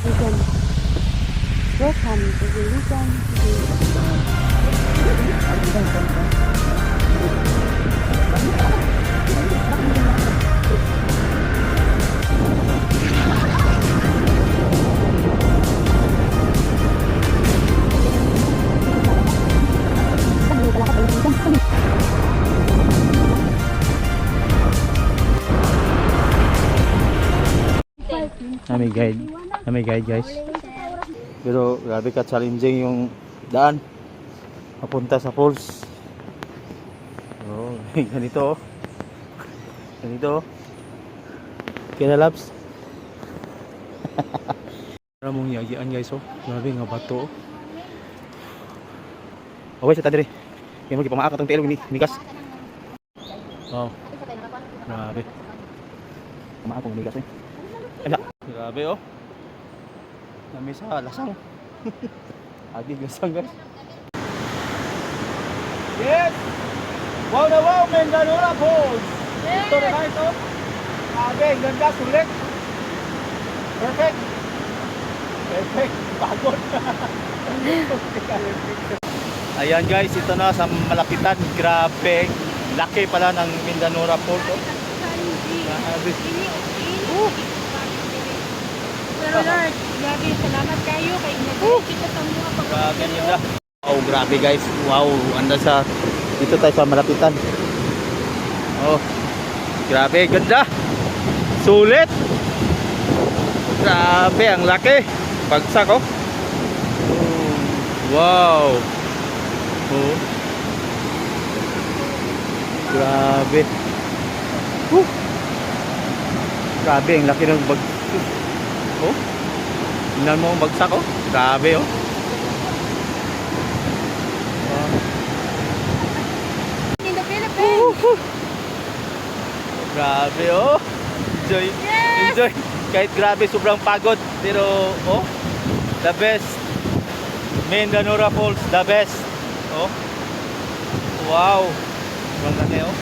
Vegan. Welcome to the Vegan May guide guys. Pero grabe ka challenging yung daan papunta sa falls. Oh, ganito oh. Ganito oh. Kaya labs. Para mong yagian guys oh. Grabe nga bato oh. Okay sa tadiri. Kaya mo gipamaak atong tiil ni Mikas. Oh. Grabe. Pamaak kong Mikas eh. Grabe oh. Nami sa lasang. Agig lasang guys. Yes! Wow na wow! Mendanura Falls! Yes! Ito na ito. Grabe, ganda, sulit. Perfect. Perfect. Pagod. Ayan guys, ito na sa malapitan. Grabe. Laki pala ng Mendanura Falls. Oh. Grabe. Pero Lord, grabe, salamat kayo kay nag-guide kita sa mga Grabe nila. Oh, grabe guys. Wow, anda sa dito tayo sa malapitan. Oh. Grabe, ganda. Sulit. Grabe, ang laki. Bagsak oh. Wow. Oh. Grabe. Grabe, ang laki ng bagsak. Oh. Tingnan mo ang bagsak oh. Grabe oh. in the Philippines. Grabe oh. Enjoy. Yes! Enjoy. Kahit grabe sobrang pagod pero oh, the best. Mendanura Falls, the best. Oh. Wow. Sobrang laki oh.